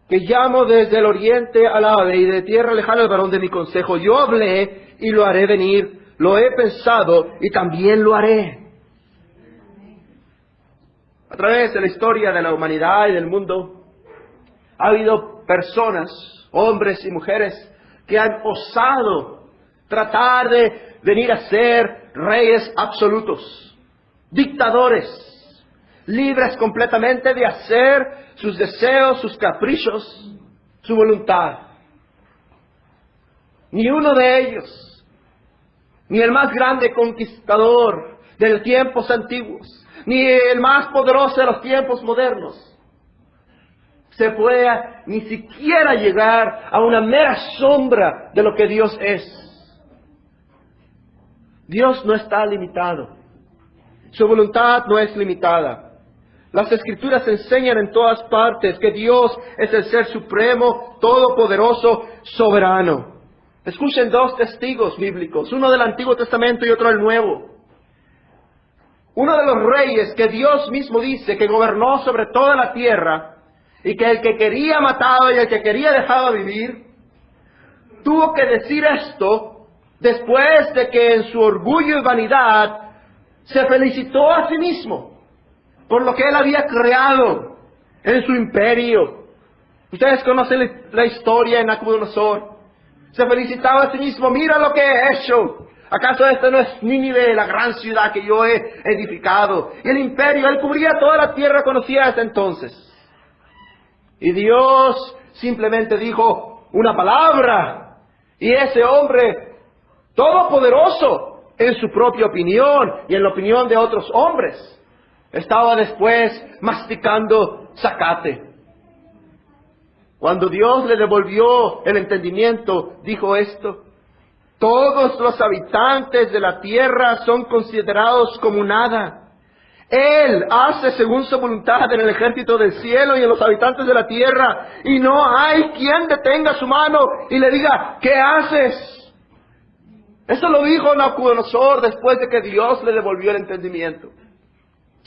que llamo desde el oriente al ave y de tierra lejana al varón de mi consejo. Yo hablé y lo haré venir, lo he pensado y también lo haré. A través de la historia de la humanidad y del mundo, ha habido personas, hombres y mujeres, que han osado tratar de venir a ser reyes absolutos, dictadores, libres completamente de hacer sus deseos, sus caprichos, su voluntad. Ni uno de ellos, ni el más grande conquistador de los tiempos antiguos, ni el más poderoso de los tiempos modernos, se puede ni siquiera llegar a una mera sombra de lo que Dios es. Dios no está limitado. Su voluntad no es limitada. Las Escrituras enseñan en todas partes que Dios es el Ser Supremo, Todopoderoso, Soberano. Escuchen dos testigos bíblicos, uno del Antiguo Testamento y otro del Nuevo. Uno de los reyes que Dios mismo dice que gobernó sobre toda la tierra, y que el que quería matado y el que quería dejado vivir, tuvo que decir esto después de que en su orgullo y vanidad se felicitó a sí mismo por lo que él había creado en su imperio. Ustedes conocen la historia de Nabucodonosor. Se felicitaba a sí mismo: mira lo que he hecho. ¿Acaso esta no es Nínive, la gran ciudad que yo he edificado? Y el imperio, él cubría toda la tierra conocida hasta entonces. Y Dios simplemente dijo una palabra, y ese hombre todopoderoso, en su propia opinión y en la opinión de otros hombres, estaba después masticando zacate. Cuando Dios le devolvió el entendimiento, dijo esto: todos los habitantes de la tierra son considerados como nada. Él hace según su voluntad en el ejército del cielo y en los habitantes de la tierra, y no hay quien detenga su mano y le diga: ¿qué haces? Eso lo dijo Nabucodonosor después de que Dios le devolvió el entendimiento.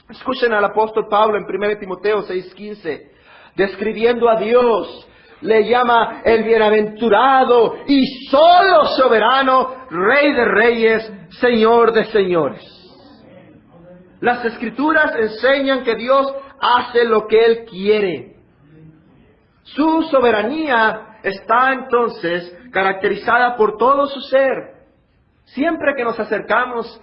Escuchen al apóstol Pablo en 1 Timoteo 6:15, describiendo a Dios, le llama el bienaventurado y solo soberano, Rey de reyes, Señor de señores. Las Escrituras enseñan que Dios hace lo que Él quiere. Su soberanía está entonces caracterizada por todo su ser. Siempre que nos acercamos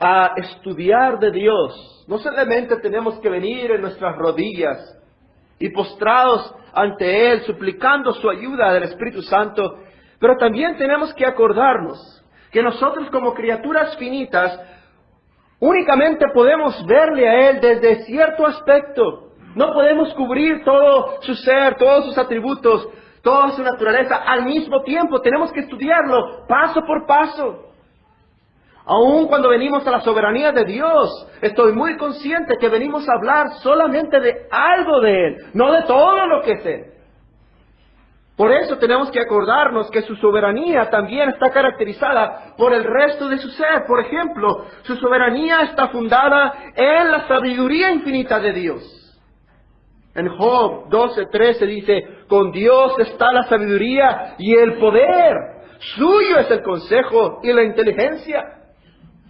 a estudiar de Dios, no solamente tenemos que venir en nuestras rodillas y postrados ante Él, suplicando su ayuda del Espíritu Santo, pero también tenemos que acordarnos que nosotros como criaturas finitas únicamente podemos verle a Él desde cierto aspecto. No podemos cubrir todo su ser, todos sus atributos, toda su naturaleza al mismo tiempo. Tenemos que estudiarlo paso por paso. Aun cuando venimos a la soberanía de Dios, estoy muy consciente que venimos a hablar solamente de algo de Él, no de todo lo que es Él. Por eso tenemos que acordarnos que su soberanía también está caracterizada por el resto de su ser. Por ejemplo, su soberanía está fundada en la sabiduría infinita de Dios. En Job 12:13 dice: con Dios está la sabiduría y el poder, suyo es el consejo y la inteligencia.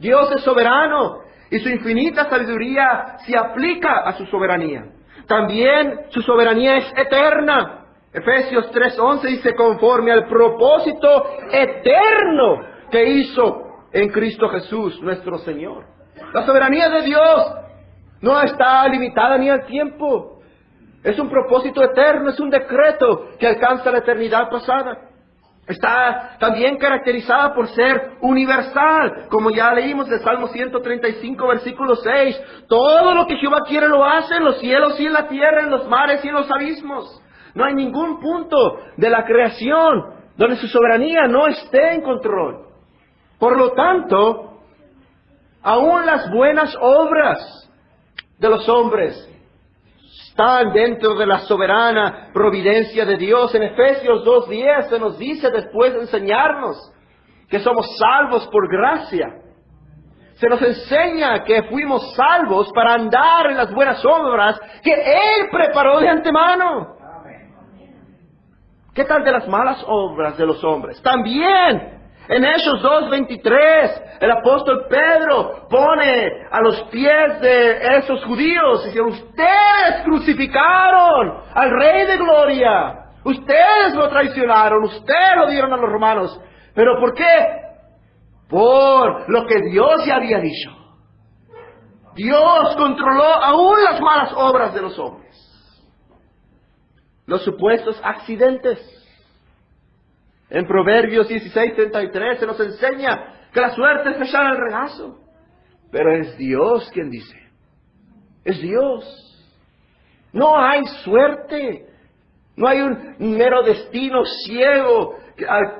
Dios es soberano y su infinita sabiduría se aplica a su soberanía. También su soberanía es eterna. Efesios 3:11 dice: conforme al propósito eterno que hizo en Cristo Jesús nuestro Señor. La soberanía de Dios no está limitada ni al tiempo. Es un propósito eterno, es un decreto que alcanza la eternidad pasada. Está también caracterizada por ser universal, como ya leímos de Salmo 135, versículo 6. Todo lo que Jehová quiere lo hace en los cielos y en la tierra, en los mares y en los abismos. No hay ningún punto de la creación donde su soberanía no esté en control. Por lo tanto, aún las buenas obras de los hombres están dentro de la soberana providencia de Dios. En Efesios 2:10 se nos dice, después de enseñarnos que somos salvos por gracia, se nos enseña que fuimos salvos para andar en las buenas obras que Él preparó de antemano. ¿Qué tal de las malas obras de los hombres? También, en Hechos 2:23, el apóstol Pedro pone a los pies de esos judíos y dice: ustedes crucificaron al Rey de Gloria. Ustedes lo traicionaron, ustedes lo dieron a los romanos. ¿Pero por qué? Por lo que Dios ya había dicho. Dios controló aún las malas obras de los hombres. Los supuestos accidentes. En Proverbios 16:33 se nos enseña que la suerte es echar el regazo. Pero es Dios quien dice. Es Dios. No hay suerte. No hay un mero destino ciego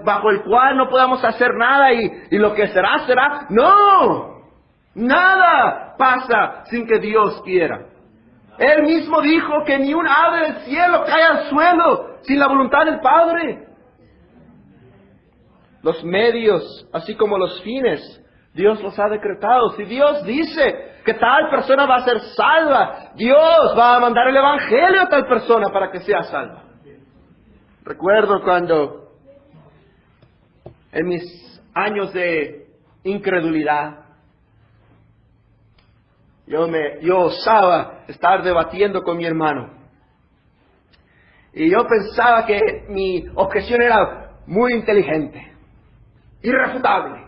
bajo el cual no podamos hacer nada y lo que será, será. ¡No! Nada pasa sin que Dios quiera. Él mismo dijo que ni un ave del cielo cae al suelo sin la voluntad del Padre. Los medios, así como los fines, Dios los ha decretado. Si Dios dice que tal persona va a ser salva, Dios va a mandar el evangelio a tal persona para que sea salva. Recuerdo cuando, en mis años de incredulidad, yo osaba estar debatiendo con mi hermano. Y yo pensaba que mi objeción era muy inteligente, irrefutable.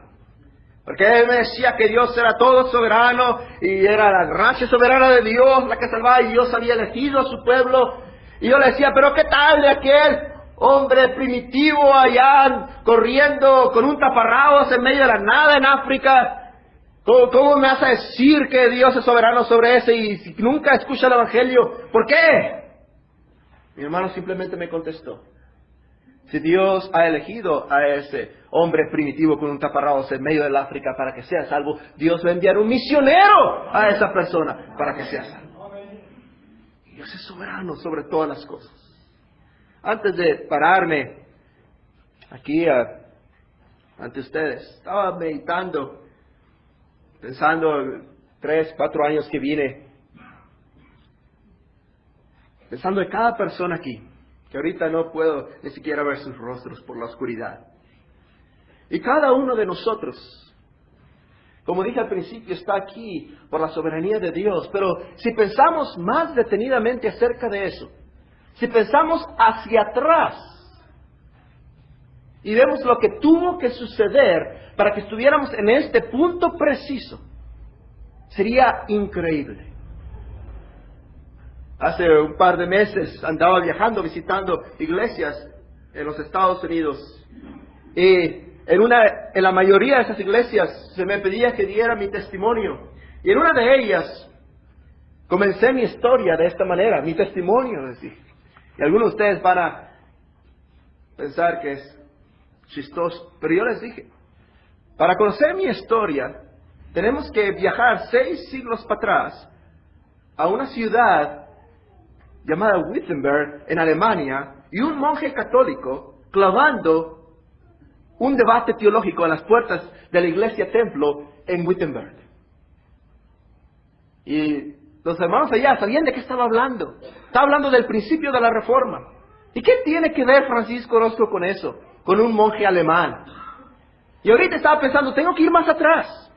Porque él me decía que Dios era todo soberano y era la gracia soberana de Dios la que salvaba y Dios había elegido a su pueblo. Y yo le decía: pero ¿qué tal de aquel hombre primitivo allá corriendo con un taparrabos en medio de la nada en África? ¿Cómo me vas a decir que Dios es soberano sobre ese y si nunca escucha el evangelio? ¿Por qué? Mi hermano simplemente me contestó: si Dios ha elegido a ese hombre primitivo con un taparrabos en medio del África para que sea salvo, Dios va a enviar un misionero a esa persona para que sea salvo. Dios es soberano sobre todas las cosas. Antes de pararme aquí ante ustedes, estaba meditando, pensando 3, 4 años que vine, pensando en cada persona aquí, que ahorita no puedo ni siquiera ver sus rostros por la oscuridad. Y cada uno de nosotros, como dije al principio, está aquí por la soberanía de Dios. Pero si pensamos más detenidamente acerca de eso, si pensamos hacia atrás y vemos lo que tuvo que suceder para que estuviéramos en este punto preciso, sería increíble. Hace un par de meses andaba viajando, visitando iglesias en los Estados Unidos. Y en la mayoría de esas iglesias se me pedía que diera mi testimonio. Y en una de ellas comencé mi historia de esta manera, mi testimonio. Y algunos de ustedes van a pensar que es chistoso, pero yo les dije: para conocer mi historia tenemos que viajar 6 siglos para atrás a una ciudad llamada Wittenberg, en Alemania, y un monje católico clavando un debate teológico a las puertas de la iglesia templo en Wittenberg. Y los hermanos allá sabían de qué estaba hablando. Estaba hablando del principio de la Reforma. ¿Y qué tiene que ver Francisco Orozco con eso? Con un monje alemán. Y ahorita estaba pensando: tengo que ir más atrás.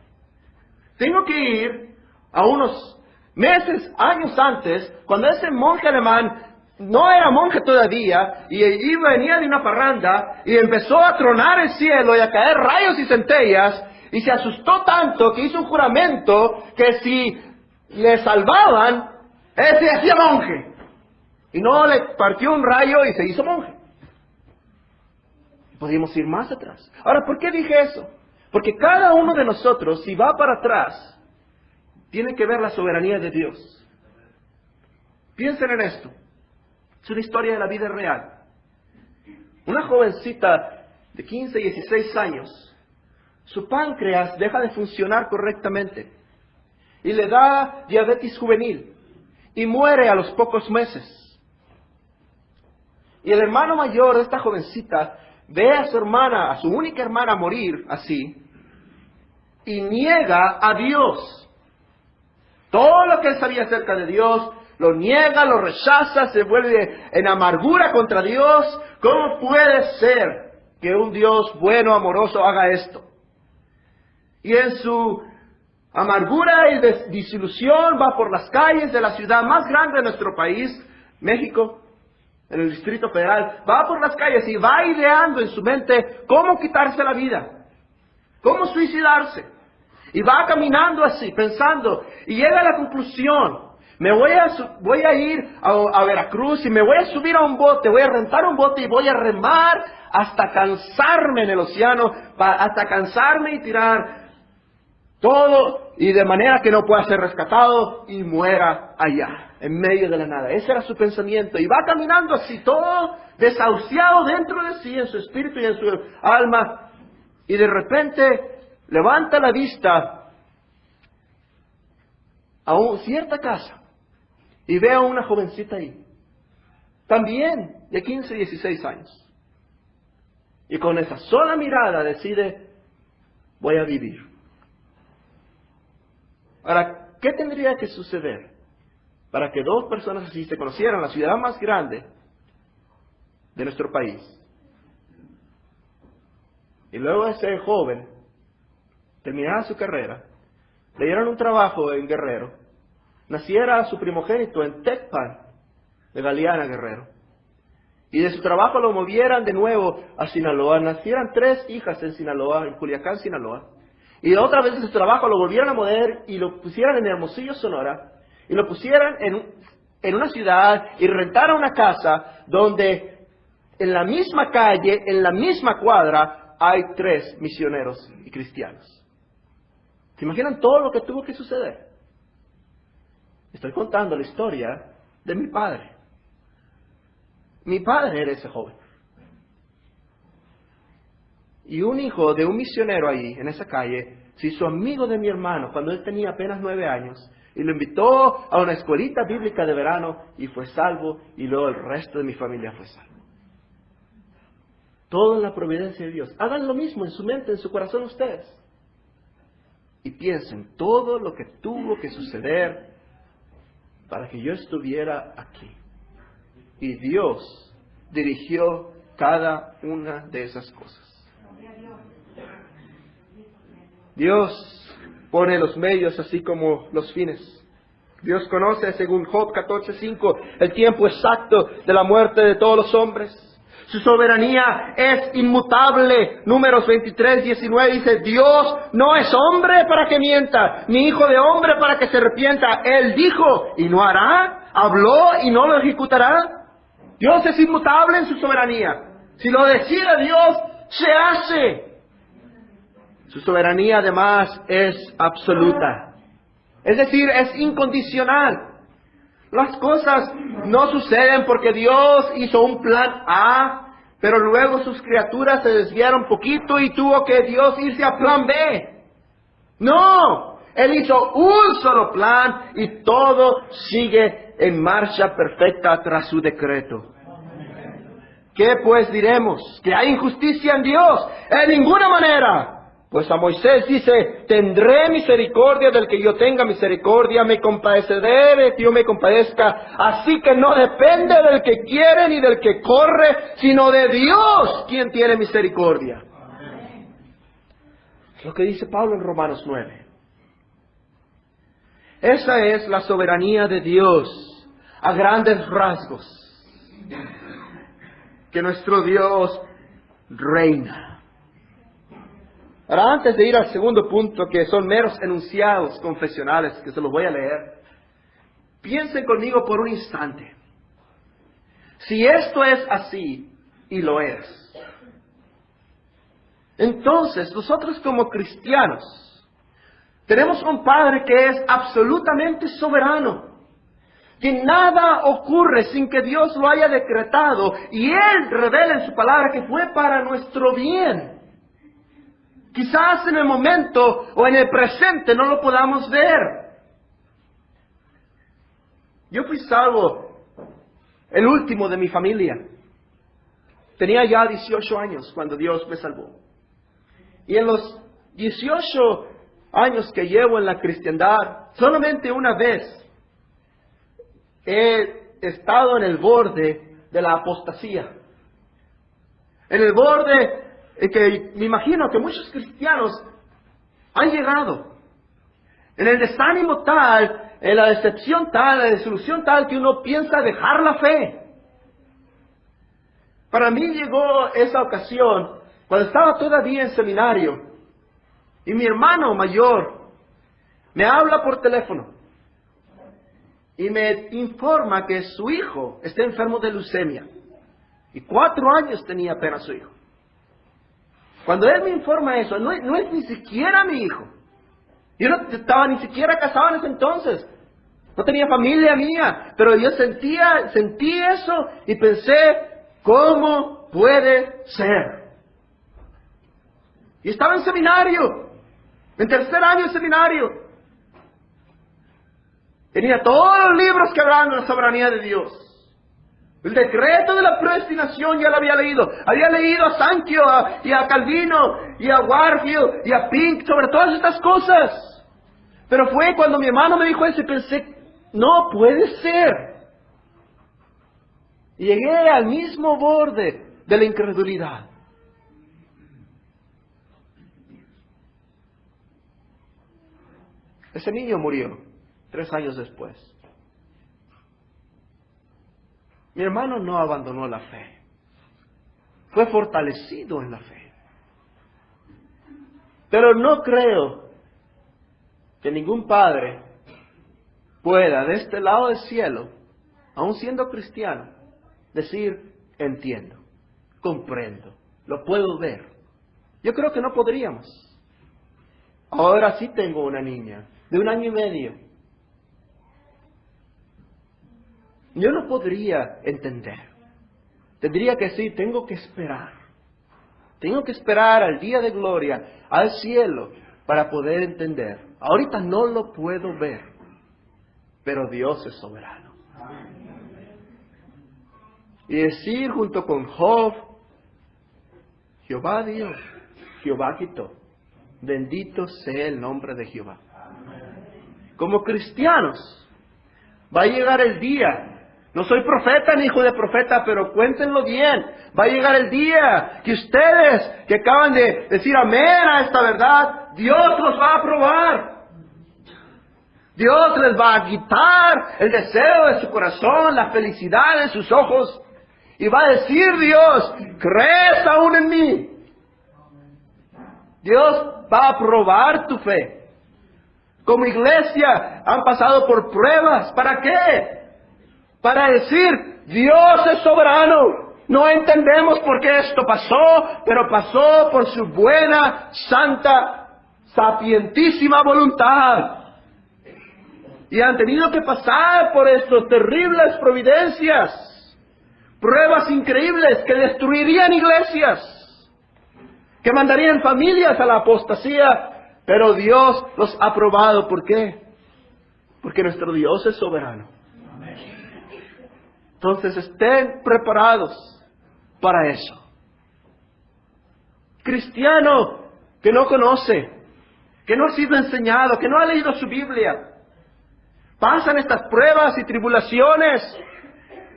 Tengo que ir a unos meses, años antes, cuando ese monje alemán no era monje todavía, y venía de una parranda, y empezó a tronar el cielo y a caer rayos y centellas, y se asustó tanto que hizo un juramento que si le salvaban, él se hacía monje. Y no le partió un rayo y se hizo monje. Podríamos ir más atrás. Ahora, ¿por qué dije eso? Porque cada uno de nosotros, si va para atrás, tiene que ver la soberanía de Dios. Piensen en esto. Es una historia de la vida real. Una jovencita de 15, 16 años, su páncreas deja de funcionar correctamente y le da diabetes juvenil y muere a los pocos meses. Y el hermano mayor de esta jovencita ve a su hermana, a su única hermana, morir así y niega a Dios. Todo lo que él sabía acerca de Dios, lo niega, lo rechaza, se vuelve en amargura contra Dios. ¿Cómo puede ser que un Dios bueno, amoroso, haga esto? Y en su amargura y desilusión va por las calles de la ciudad más grande de nuestro país, México, en el Distrito Federal, va por las calles y va ideando en su mente cómo quitarse la vida, cómo suicidarse. Y va caminando así, pensando, y llega a la conclusión: voy a ir a Veracruz y me voy a subir a un bote, voy a rentar un bote y voy a remar hasta cansarme en el océano, hasta cansarme y tirar todo, y de manera que no pueda ser rescatado y muera allá, en medio de la nada. Ese era su pensamiento. Y va caminando así, todo desahuciado dentro de sí, en su espíritu y en su alma. Y de repente levanta la vista a cierta casa y ve a una jovencita ahí, también de 15, 16 años. Y con esa sola mirada decide: voy a vivir. Ahora, ¿qué tendría que suceder para que dos personas así se conocieran en la ciudad más grande de nuestro país? Y luego ese joven terminara su carrera, le dieran un trabajo en Guerrero, naciera su primogénito en Tecpan, de Galeana, Guerrero, y de su trabajo lo movieran de nuevo a Sinaloa, nacieran 3 hijas en Sinaloa, en Culiacán, Sinaloa, y otra vez de su trabajo lo volvieran a mover y lo pusieran en Hermosillo, Sonora, y lo pusieran en una ciudad y rentaran una casa donde en la misma calle, en la misma cuadra, hay 3 misioneros y cristianos. ¿Se imaginan todo lo que tuvo que suceder? Estoy contando la historia de mi padre. Mi padre era ese joven. Y un hijo de un misionero ahí, en esa calle, se hizo amigo de mi hermano cuando él tenía apenas 9 años. Y lo invitó a una escuelita bíblica de verano y fue salvo. Y luego el resto de mi familia fue salvo. Todo en la providencia de Dios. Hagan lo mismo en su mente, en su corazón ustedes. Y piensen todo lo que tuvo que suceder para que yo estuviera aquí. Y Dios dirigió cada una de esas cosas. Dios pone los medios así como los fines. Dios conoce, según Job 14:5, el tiempo exacto de la muerte de todos los hombres. Su soberanía es inmutable. Números 23:19 dice: Dios no es hombre para que mienta, ni hijo de hombre para que se arrepienta. Él dijo y no hará, habló y no lo ejecutará. Dios es inmutable en su soberanía. Si lo decide Dios, se hace. Su soberanía además es absoluta. Es decir, es incondicional. Las cosas no suceden porque Dios hizo un plan A, pero luego sus criaturas se desviaron un poquito y tuvo que Dios irse a plan B. No, Él hizo un solo plan y todo sigue en marcha perfecta tras su decreto. ¿Qué pues diremos? ¿Que hay injusticia en Dios? En ninguna manera. Pues a Moisés dice: tendré misericordia del que yo tenga misericordia, me compadeceré del que yo me compadezca. Así que no depende del que quiere ni del que corre, sino de Dios quien tiene misericordia. Es lo que dice Pablo en Romanos 9. Esa es la soberanía de Dios a grandes rasgos. Que nuestro Dios reina. Ahora, antes de ir al segundo punto, que son meros enunciados confesionales, que se los voy a leer, piensen conmigo por un instante. Si esto es así, y lo es, entonces nosotros como cristianos tenemos un Padre que es absolutamente soberano, que nada ocurre sin que Dios lo haya decretado, y Él revela en su palabra que fue para nuestro bien. Quizás en el momento o en el presente no lo podamos ver. Yo fui salvo, el último de mi familia. Tenía ya 18 años cuando Dios me salvó. Y en los 18 años que llevo en la cristiandad, solamente una vez he estado en el borde de la apostasía. En el borde que me imagino que muchos cristianos han llegado. En el desánimo tal, en la decepción tal, en la desilusión tal, que uno piensa dejar la fe. Para mí llegó esa ocasión cuando estaba todavía en seminario y mi hermano mayor me habla por teléfono y me informa que su hijo está enfermo de leucemia. Y 4 años tenía apenas su hijo. Cuando él me informa eso, no es ni siquiera mi hijo. Yo no estaba ni siquiera casado en ese entonces. No tenía familia mía. Pero yo sentí eso y pensé, ¿cómo puede ser? Y estaba en seminario, en 3er año de seminario. Tenía todos los libros que hablaban de la soberanía de Dios. El decreto de la predestinación ya lo había leído. Había leído a Sanchio y a Calvino y a Warfield y a Pink sobre todas estas cosas. Pero fue cuando mi hermano me dijo eso y pensé, no puede ser. Y llegué al mismo borde de la incredulidad. Ese niño murió 3 años después. Mi hermano no abandonó la fe. Fue fortalecido en la fe. Pero no creo que ningún padre pueda, de este lado del cielo, aun siendo cristiano, decir, entiendo, comprendo, lo puedo ver. Yo creo que no podríamos. Ahora sí tengo una niña de 1 año y medio. Yo no podría entender. Tendría que decir, tengo que esperar. Tengo que esperar al día de gloria, al cielo, para poder entender. Ahorita no lo puedo ver, pero Dios es soberano. Y decir junto con Job, Jehová dio, Jehová quitó. Bendito sea el nombre de Jehová. Como cristianos, va a llegar el día. No soy profeta ni hijo de profeta, pero cuéntenlo bien. Va a llegar el día que ustedes que acaban de decir amén a esta verdad, Dios los va a aprobar. Dios les va a quitar el deseo de su corazón, la felicidad de sus ojos. Y va a decir Dios, ¿crees aún en mí? Dios va a aprobar tu fe. Como iglesia han pasado por pruebas. ¿Para qué? Para decir, Dios es soberano. No entendemos por qué esto pasó, pero pasó por su buena, santa, sapientísima voluntad. Y han tenido que pasar por estas terribles providencias, pruebas increíbles que destruirían iglesias, que mandarían familias a la apostasía, pero Dios los ha probado. ¿Por qué? Porque nuestro Dios es soberano. Entonces estén preparados para eso. Cristiano que no conoce, que no ha sido enseñado, que no ha leído su Biblia, pasan estas pruebas y tribulaciones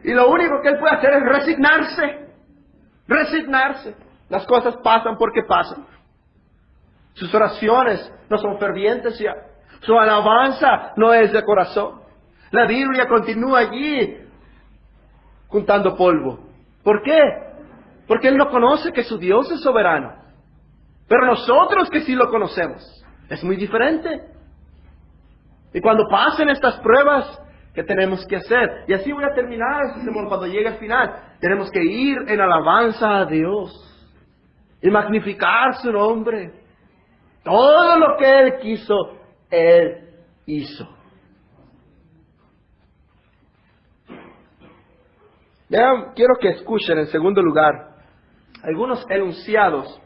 y lo único que él puede hacer es resignarse. Las cosas pasan porque pasan. Sus oraciones no son fervientes ya. Su alabanza no es de corazón. La Biblia continúa allí juntando polvo. ¿Por qué? Porque él no conoce que su Dios es soberano. Pero nosotros que sí lo conocemos, es muy diferente. Y cuando pasen estas pruebas, ¿qué tenemos que hacer? Y así voy a terminar, cuando llegue al final. Tenemos que ir en alabanza a Dios y magnificar su nombre. Todo lo que Él quiso, Él hizo. Vean, quiero que escuchen en segundo lugar algunos enunciados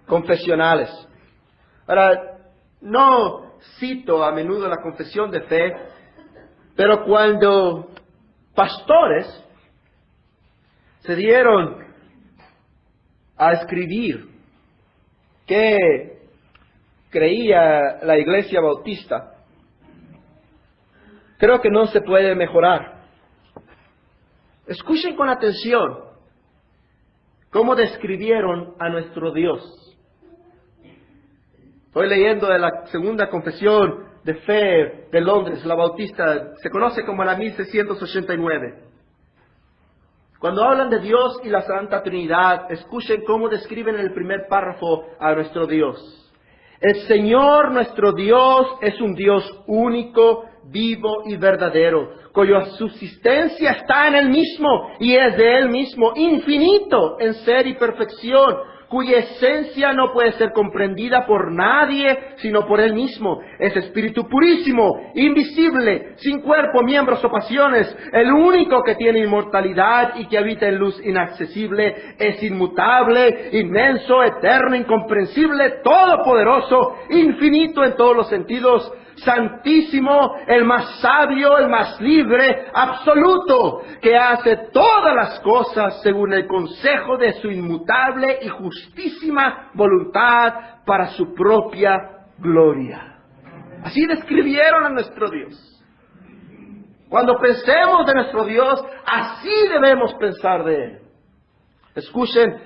confesionales. Ahora, no cito a menudo la confesión de fe, pero cuando pastores se dieron a escribir qué creía la Iglesia Bautista, creo que no se puede mejorar. Escuchen con atención cómo describieron a nuestro Dios. Estoy leyendo de la Segunda Confesión de Fe de Londres, la Bautista, se conoce como la 1689. Cuando hablan de Dios y la Santa Trinidad, escuchen cómo describen en el primer párrafo a nuestro Dios. El Señor nuestro Dios es un Dios único, vivo y verdadero, cuya subsistencia está en Él mismo y es de Él mismo, infinito en ser y perfección, cuya esencia no puede ser comprendida por nadie sino por Él mismo. Es espíritu purísimo, invisible, sin cuerpo, miembros o pasiones, el único que tiene inmortalidad y que habita en luz inaccesible, es inmutable, inmenso, eterno, incomprensible, todopoderoso, infinito en todos los sentidos, santísimo, el más sabio, el más libre, absoluto, que hace todas las cosas según el consejo de su inmutable y justísima voluntad para su propia gloria. Así describieron a nuestro Dios. Cuando pensemos de nuestro Dios, así debemos pensar de Él. Escuchen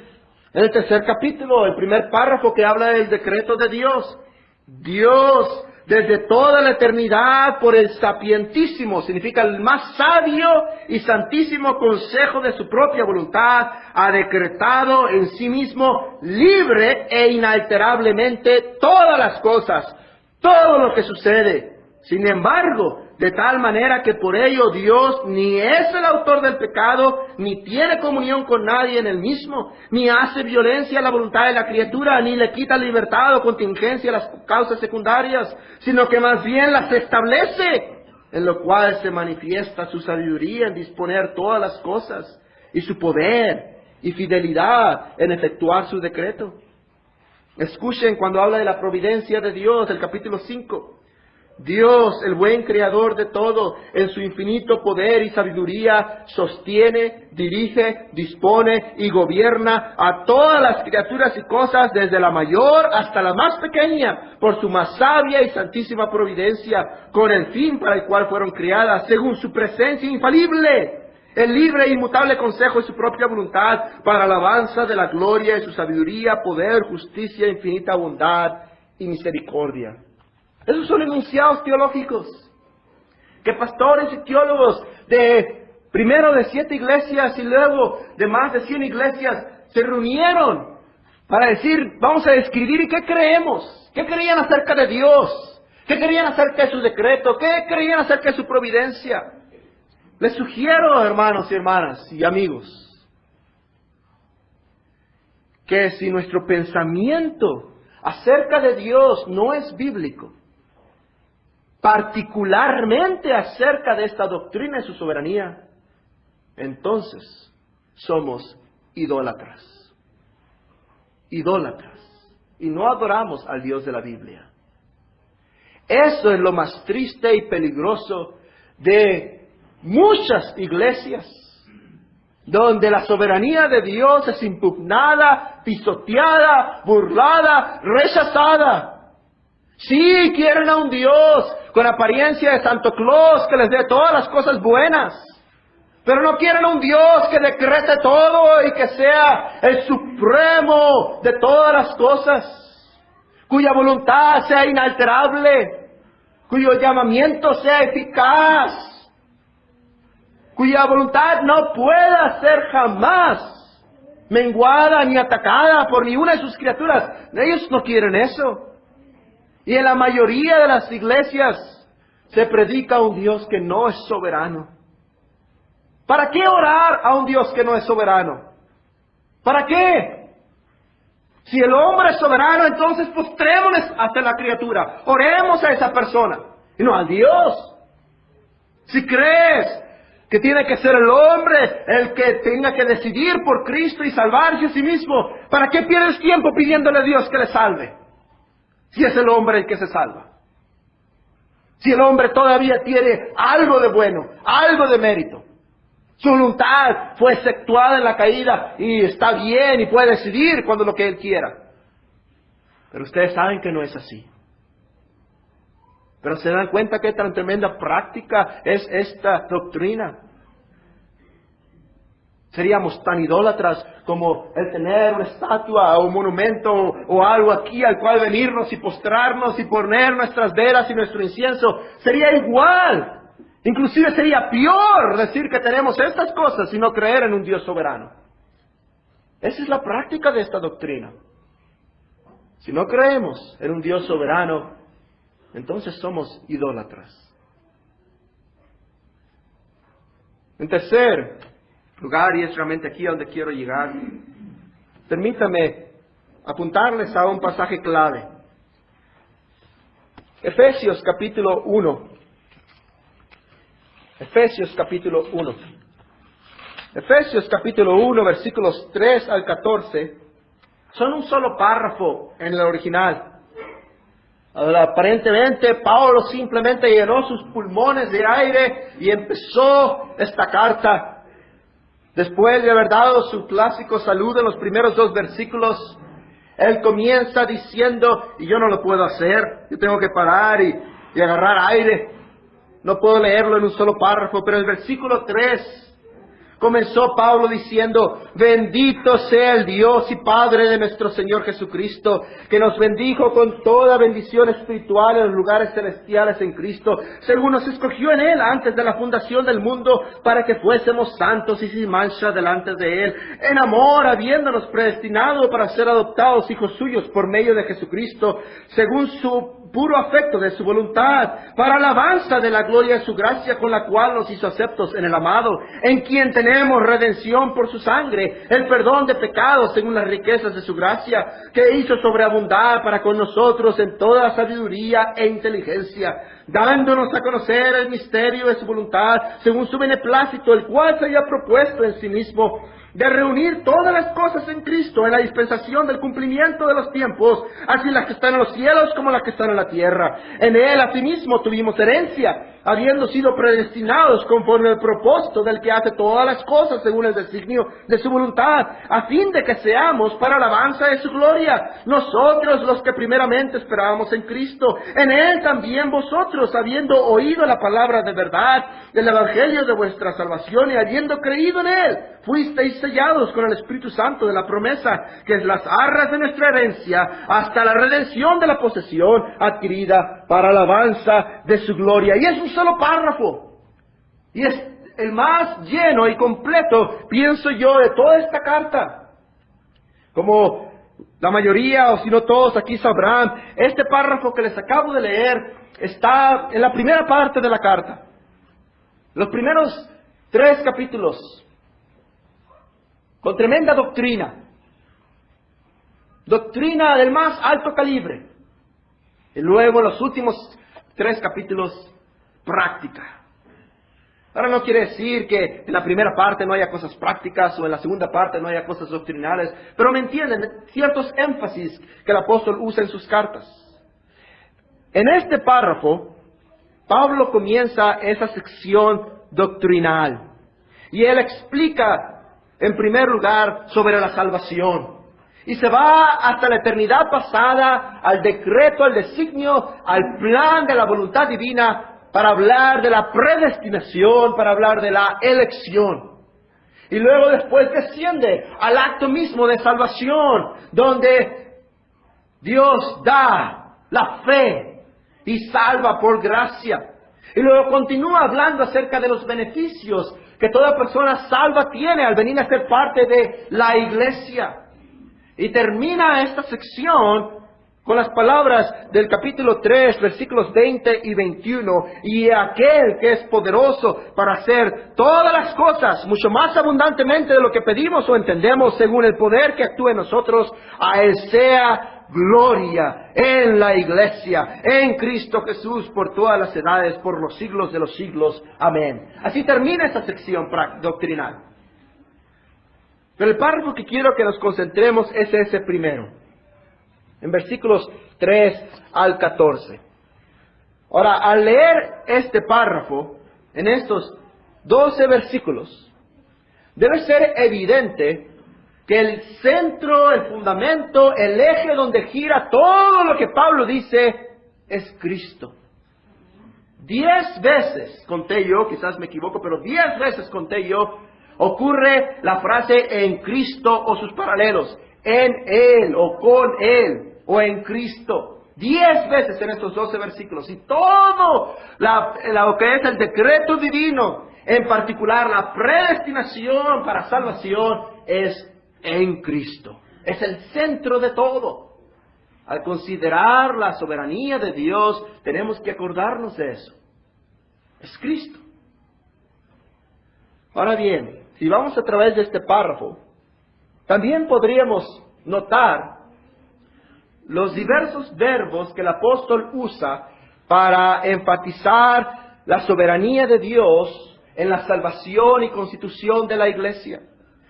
en el tercer capítulo, el primer párrafo que habla del decreto de Dios. Dios, desde toda la eternidad, por el sapientísimo, significa el más sabio y santísimo consejo de su propia voluntad, ha decretado en sí mismo libre e inalterablemente todas las cosas, todo lo que sucede. Sin embargo, de tal manera que por ello Dios ni es el autor del pecado, ni tiene comunión con nadie en el mismo, ni hace violencia a la voluntad de la criatura, ni le quita libertad o contingencia a las causas secundarias, sino que más bien las establece, en lo cual se manifiesta su sabiduría en disponer todas las cosas, y su poder y fidelidad en efectuar su decreto. Escuchen cuando habla de la providencia de Dios, el capítulo 5. Dios, el buen creador de todo, en su infinito poder y sabiduría, sostiene, dirige, dispone y gobierna a todas las criaturas y cosas, desde la mayor hasta la más pequeña, por su más sabia y santísima providencia, con el fin para el cual fueron criadas, según su presencia infalible, el libre e inmutable consejo de su propia voluntad, para alabanza de la gloria de su sabiduría, poder, justicia, infinita bondad y misericordia. Esos son enunciados teológicos que pastores y teólogos primero de 7 iglesias y luego de más de 100 iglesias se reunieron para decir, vamos a describir y qué creemos, qué creían acerca de Dios, qué creían acerca de su decreto, qué creían acerca de su providencia. Les sugiero, hermanos y hermanas y amigos, que si nuestro pensamiento acerca de Dios no es bíblico, particularmente acerca de esta doctrina y su soberanía, entonces somos idólatras. Idólatras. Y no adoramos al Dios de la Biblia. Eso es lo más triste y peligroso de muchas iglesias, donde la soberanía de Dios es impugnada, pisoteada, burlada, rechazada. Sí, quieren a un Dios con apariencia de Santo Claus que les dé todas las cosas buenas, pero no quieren a un Dios que decrete todo y que sea el supremo de todas las cosas, cuya voluntad sea inalterable, cuyo llamamiento sea eficaz, cuya voluntad no pueda ser jamás menguada ni atacada por ninguna de sus criaturas. Ellos no quieren eso. Y en la mayoría de las iglesias se predica un Dios que no es soberano. ¿Para qué orar a un Dios que no es soberano? ¿Para qué? Si el hombre es soberano, entonces postrémonos ante la criatura. Oremos a esa persona y no al Dios. Si crees que tiene que ser el hombre el que tenga que decidir por Cristo y salvarse a sí mismo, ¿para qué pierdes tiempo pidiéndole a Dios que le salve? Si es el hombre el que se salva. Si el hombre todavía tiene algo de bueno, algo de mérito. Su voluntad fue efectuada en la caída y está bien y puede decidir cuando lo que él quiera. Pero ustedes saben que no es así. Pero se dan cuenta qué tan tremenda práctica es esta doctrina. Seríamos tan idólatras como el tener una estatua o un monumento o algo aquí al cual venirnos y postrarnos y poner nuestras velas y nuestro incienso. Sería igual. Inclusive sería peor decir que tenemos estas cosas y no creer en un Dios soberano. Esa es la práctica de esta doctrina. Si no creemos en un Dios soberano, entonces somos idólatras. En tercer lugar, y es realmente aquí a donde quiero llegar, permítame apuntarles a un pasaje clave. Efesios capítulo 1. Efesios capítulo 1. Efesios capítulo 1, versículos 3 al 14, son un solo párrafo en el original. Ahora, aparentemente, Pablo simplemente llenó sus pulmones de aire y empezó esta carta. Después de haber dado su clásico saludo en los primeros 2 versículos, él comienza diciendo, y yo no lo puedo hacer, yo tengo que parar y agarrar aire. No puedo leerlo en un solo párrafo, pero el versículo 3 comenzó Pablo diciendo, bendito sea el Dios y Padre de nuestro Señor Jesucristo, que nos bendijo con toda bendición espiritual en los lugares celestiales en Cristo, según nos escogió en Él antes de la fundación del mundo, para que fuésemos santos y sin mancha delante de Él, en amor, habiéndonos predestinado para ser adoptados hijos suyos por medio de Jesucristo, según su puro afecto de su voluntad, para alabanza de la gloria de su gracia, con la cual nos hizo aceptos en el amado, en quien tenemos redención por su sangre, el perdón de pecados según las riquezas de su gracia, que hizo sobreabundar para con nosotros en toda sabiduría e inteligencia, dándonos a conocer el misterio de su voluntad, según su beneplácito, el cual se había propuesto en sí mismo, de reunir todas las cosas en Cristo en la dispensación del cumplimiento de los tiempos, así las que están en los cielos como las que están en la tierra. En Él asimismo tuvimos herencia, habiendo sido predestinados conforme al propósito del que hace todas las cosas según el designio de su voluntad, a fin de que seamos para alabanza de su gloria, nosotros los que primeramente esperábamos en Cristo. En Él también vosotros, habiendo oído la palabra de verdad, del evangelio de vuestra salvación, y habiendo creído en Él, fuisteis sellados con el Espíritu Santo de la promesa, que es las arras de nuestra herencia, hasta la redención de la posesión adquirida para alabanza de su gloria. Y es un solo párrafo. Y es el más lleno y completo, pienso yo, de toda esta carta. Como la mayoría, o si no todos aquí sabrán, este párrafo que les acabo de leer está en la primera parte de la carta. Los primeros 3 capítulos, con tremenda doctrina. Doctrina del más alto calibre. Y luego los últimos 3 capítulos, práctica. Ahora no quiere decir que en la primera parte no haya cosas prácticas o en la segunda parte no haya cosas doctrinales, pero me entienden, ciertos énfasis que el apóstol usa en sus cartas. En este párrafo, Pablo comienza esa sección doctrinal y él explica en primer lugar sobre la salvación. Y se va hasta la eternidad pasada, al decreto, al designio, al plan de la voluntad divina, para hablar de la predestinación, para hablar de la elección. Y luego después desciende al acto mismo de salvación, donde Dios da la fe y salva por gracia. Y luego continúa hablando acerca de los beneficios que toda persona salva tiene al venir a ser parte de la iglesia. Y termina esta sección con las palabras del capítulo 3, versículos 20 y 21. Y aquel que es poderoso para hacer todas las cosas, mucho más abundantemente de lo que pedimos o entendemos, según el poder que actúa en nosotros, a Él sea gloria en la iglesia, en Cristo Jesús, por todas las edades, por los siglos de los siglos. Amén. Así termina esta sección doctrinal. Pero el párrafo que quiero que nos concentremos es ese primero, en versículos 3 al 14. Ahora, al leer este párrafo, en estos 12 versículos, debe ser evidente que el centro, el fundamento, el eje donde gira todo lo que Pablo dice es Cristo. 10 veces, conté yo, quizás me equivoco, pero 10 veces conté yo, ocurre la frase en Cristo o sus paralelos, en Él o con Él o en Cristo. 10 veces en estos 12 versículos. Y todo lo que es el decreto divino, en particular la predestinación para salvación, es en Cristo. Es el centro de todo. Al considerar la soberanía de Dios, tenemos que acordarnos de eso. Es Cristo. Ahora bien, si vamos a través de este párrafo, también podríamos notar los diversos verbos que el apóstol usa para enfatizar la soberanía de Dios en la salvación y constitución de la iglesia.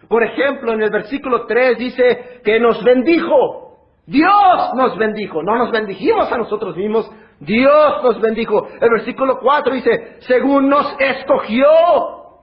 Por ejemplo, en el versículo 3 dice que nos bendijo. Dios nos bendijo. No nos bendijimos a nosotros mismos. Dios nos bendijo. El versículo 4 dice, según nos escogió.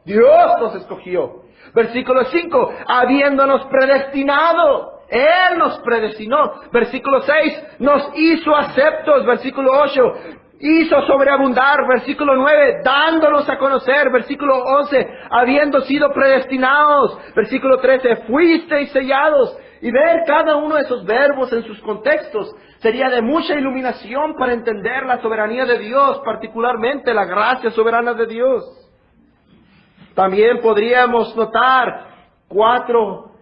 Dios nos escogió. Versículo 5, habiéndonos predestinado. Él nos predestinó. Versículo 6, nos hizo aceptos. Versículo 8, hizo sobreabundar. Versículo 9, dándonos a conocer. Versículo 11, habiendo sido predestinados. Versículo 13, fuisteis sellados. Y ver cada uno de esos verbos en sus contextos sería de mucha iluminación para entender la soberanía de Dios, particularmente la gracia soberana de Dios. También podríamos notar 4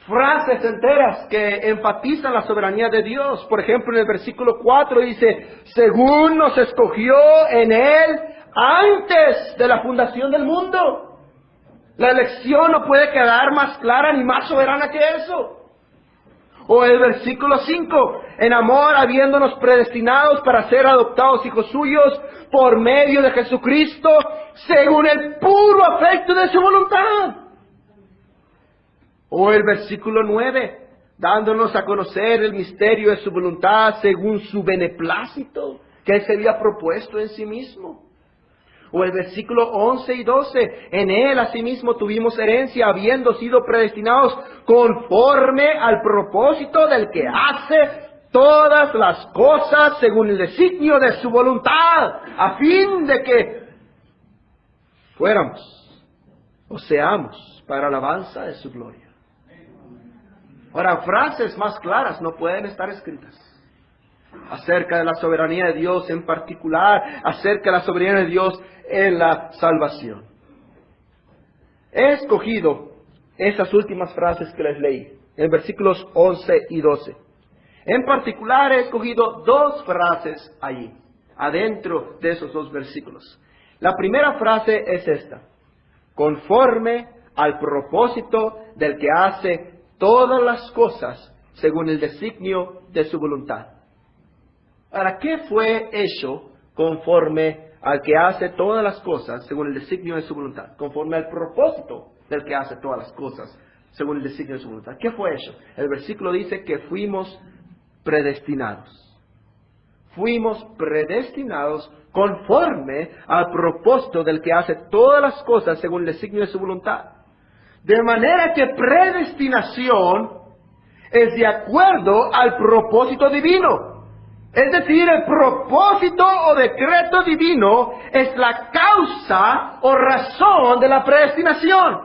frases enteras que enfatizan la soberanía de Dios. Por ejemplo, en el versículo 4 dice, según nos escogió en Él antes de la fundación del mundo. La elección no puede quedar más clara ni más soberana que eso. O el versículo 5, en amor habiéndonos predestinados para ser adoptados hijos suyos por medio de Jesucristo, según el puro afecto de su voluntad. O el versículo 9, dándonos a conocer el misterio de su voluntad según su beneplácito, que Él se había propuesto en sí mismo. O el versículo 11 y 12, en Él asimismo tuvimos herencia, habiendo sido predestinados conforme al propósito del que hace todas las cosas según el designio de su voluntad, a fin de que fuéramos o seamos para alabanza de su gloria. Ahora, frases más claras no pueden estar escritas acerca de la soberanía de Dios, en particular acerca de la soberanía de Dios en la salvación. He escogido esas últimas frases que les leí, en versículos 11 y 12. En particular he escogido 2 frases allí, adentro de esos 2 versículos. La primera frase es esta: conforme al propósito del que hace todas las cosas según el designio de su voluntad. Ahora, ¿qué fue hecho conforme al que hace todas las cosas según el designio de su voluntad? Conforme al propósito del que hace todas las cosas según el designio de su voluntad. ¿Qué fue hecho? El versículo dice que fuimos predestinados. Fuimos predestinados conforme al propósito del que hace todas las cosas según el designio de su voluntad. De manera que predestinación es de acuerdo al propósito divino. Es decir, el propósito o decreto divino es la causa o razón de la predestinación.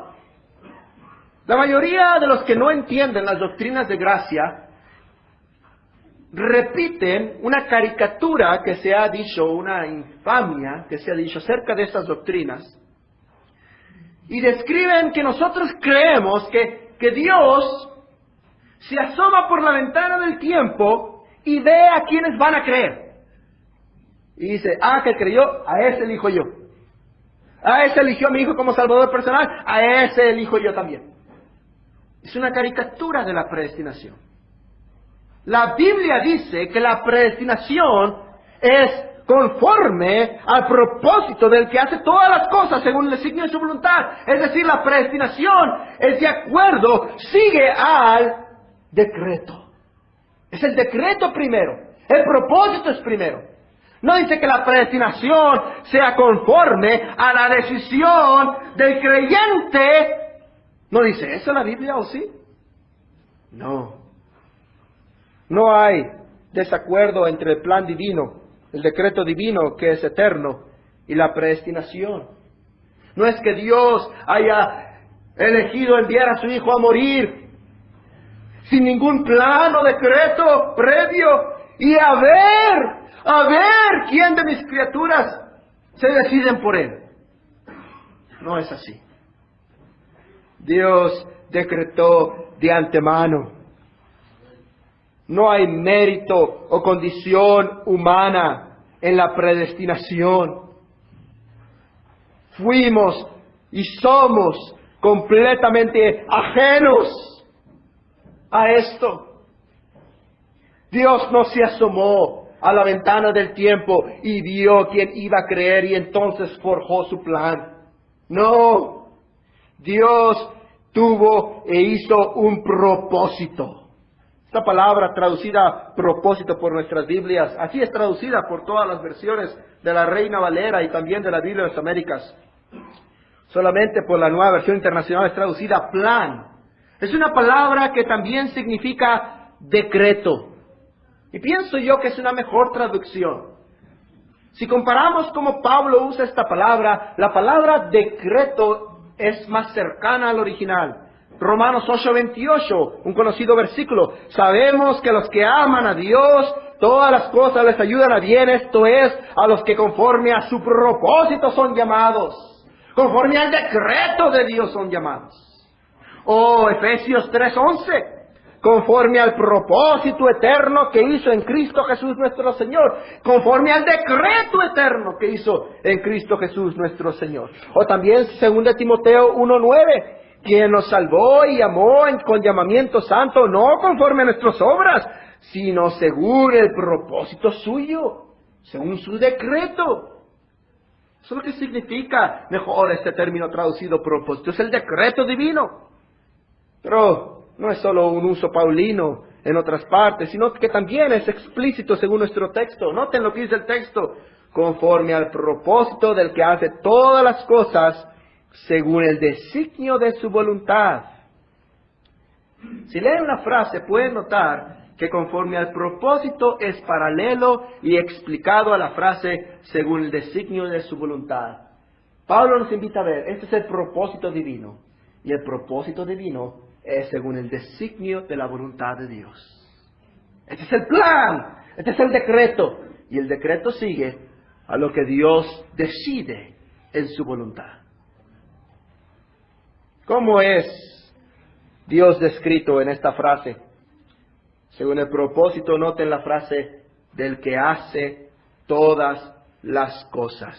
La mayoría de los que no entienden las doctrinas de gracia repiten una caricatura que se ha dicho, una infamia que se ha dicho acerca de estas doctrinas, y describen que nosotros creemos que Dios se asoma por la ventana del tiempo y ve a quienes van a creer. Y dice, que creyó, a ese elijo yo. A ese eligió a mi hijo como salvador personal, a ese elijo yo también. Es una caricatura de la predestinación. La Biblia dice que la predestinación es conforme al propósito del que hace todas las cosas según el designio de su voluntad. Es decir, la predestinación es de acuerdo, sigue al decreto. Es el decreto primero, el propósito es primero. No dice que la predestinación sea conforme a la decisión del creyente. ¿No dice eso la Biblia o sí? No. No hay desacuerdo entre el plan divino, el decreto divino que es eterno, y la predestinación. No es que Dios haya elegido enviar a su Hijo a morir sin ningún plan o decreto previo y a ver quién de mis criaturas se deciden por Él. No es así. Dios decretó de antemano. No hay mérito o condición humana en la predestinación. Fuimos y somos completamente ajenos a esto. Dios no se asomó a la ventana del tiempo y vio quién iba a creer y entonces forjó su plan. No, Dios tuvo e hizo un propósito. Esta palabra traducida propósito por nuestras Biblias, así es traducida por todas las versiones de la Reina Valera y también de la Biblia de las Américas. Solamente por la Nueva Versión Internacional es traducida plan. Es una palabra que también significa decreto. Y pienso yo que es una mejor traducción. Si comparamos cómo Pablo usa esta palabra, la palabra decreto es más cercana al original. Romanos 8:28, un conocido versículo. Sabemos que los que aman a Dios, todas las cosas les ayudan a bien, esto es, a los que conforme a su propósito son llamados. Conforme al decreto de Dios son llamados. O Efesios 3:11. Conforme al propósito eterno que hizo en Cristo Jesús nuestro Señor. Conforme al decreto eterno que hizo en Cristo Jesús nuestro Señor. O también 2 Timoteo 1:9. Quien nos salvó y amó con llamamiento santo, no conforme a nuestras obras, sino según el propósito suyo, según su decreto. Eso es lo que significa mejor este término traducido propósito. Es el decreto divino. Pero no es solo un uso paulino en otras partes, sino que también es explícito según nuestro texto. Noten lo que dice el texto. Conforme al propósito del que hace todas las cosas según el designio de su voluntad. Si leen la frase pueden notar que conforme al propósito es paralelo y explicado a la frase según el designio de su voluntad. Pablo nos invita a ver, este es el propósito divino. Y el propósito divino es según el designio de la voluntad de Dios. Este es el plan, este es el decreto. Y el decreto sigue a lo que Dios decide en su voluntad. ¿Cómo es Dios descrito en esta frase? Según el propósito, noten la frase del que hace todas las cosas.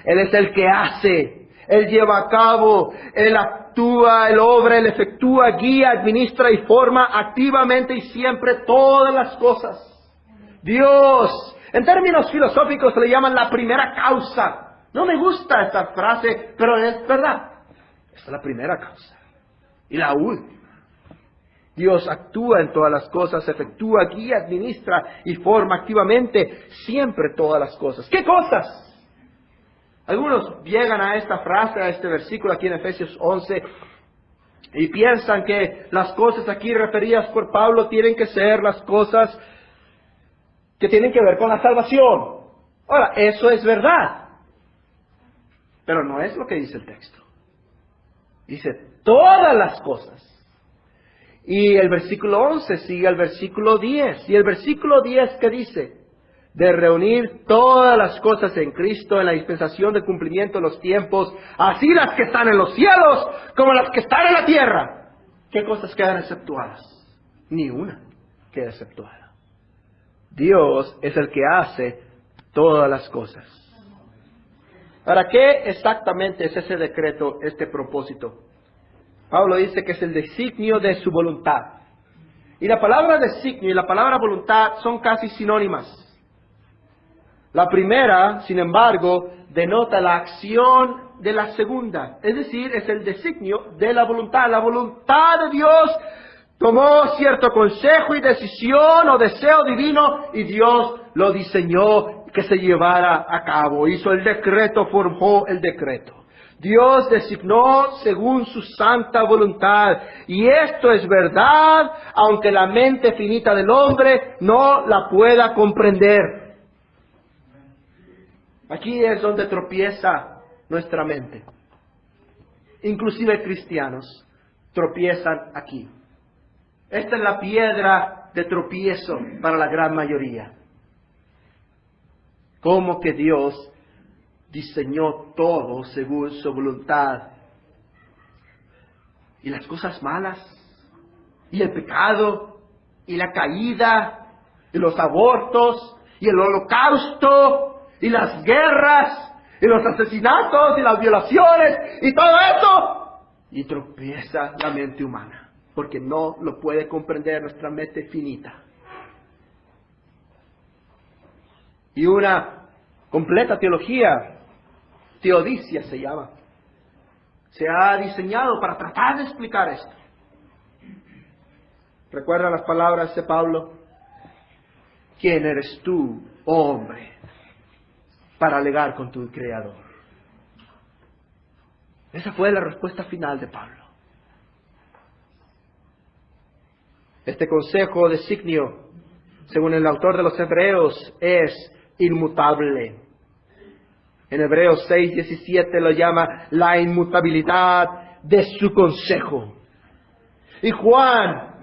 Él es el que hace, Él lleva a cabo, Él actúa, Él obra, Él efectúa, guía, administra y forma activamente y siempre todas las cosas. Dios, en términos filosóficos le llaman la primera causa. No me gusta esta frase, pero es verdad. Esta es la primera causa. Y la última. Dios actúa en todas las cosas, efectúa, guía, administra y forma activamente siempre todas las cosas. ¿Qué cosas? Algunos llegan a esta frase, a este versículo aquí en Efesios 11 y piensan que las cosas aquí referidas por Pablo tienen que ser las cosas que tienen que ver con la salvación. Ahora, eso es verdad, pero no es lo que dice el texto. Dice todas las cosas. Y el versículo 11 sigue al versículo 10. Y el versículo 10 ¿qué dice? De reunir todas las cosas en Cristo en la dispensación de cumplimiento de los tiempos, así las que están en los cielos como las que están en la tierra. ¿Qué cosas quedan exceptuadas? Ni una queda exceptuada. Dios es el que hace todas las cosas. Ahora, ¿qué exactamente es ese decreto, este propósito? Pablo dice que es el designio de su voluntad. Y la palabra designio y la palabra voluntad son casi sinónimas. La primera, sin embargo, denota la acción de la segunda. Es decir, es el designio de la voluntad. La voluntad de Dios tomó cierto consejo y decisión o deseo divino y Dios lo diseñó que se llevara a cabo. Hizo el decreto, forjó el decreto. Dios designó según su santa voluntad. Y esto es verdad, aunque la mente finita del hombre no la pueda comprender. Aquí es donde tropieza nuestra mente. Inclusive cristianos tropiezan aquí. Esta es la piedra de tropiezo para la gran mayoría. Como que Dios diseñó todo según su voluntad. Y las cosas malas, y el pecado, y la caída, y los abortos, y el holocausto, y las guerras, y los asesinatos, y las violaciones, y todo eso. Y tropieza la mente humana, porque no lo puede comprender nuestra mente finita. Y una completa teología, teodicia se llama, se ha diseñado para tratar de explicar esto. ¿Recuerdan las palabras de Pablo? ¿Quién eres tú, oh hombre, para alegar con tu Creador? Esa fue la respuesta final de Pablo. Este consejo designio, según el autor de los Hebreos, es inmutable. En Hebreos 6:17 lo llama la inmutabilidad de su consejo. Y Juan,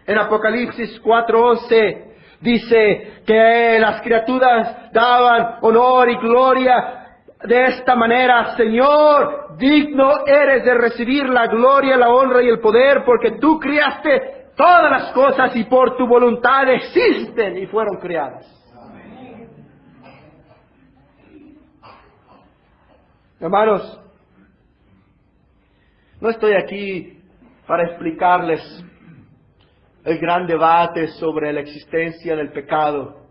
en Apocalipsis 4:11, dice que las criaturas daban honor y gloria de esta manera: Señor, digno eres de recibir la gloria, la honra y el poder, porque tú creaste todas las cosas y por tu voluntad existen y fueron creadas. Hermanos, no estoy aquí para explicarles el gran debate sobre la existencia del pecado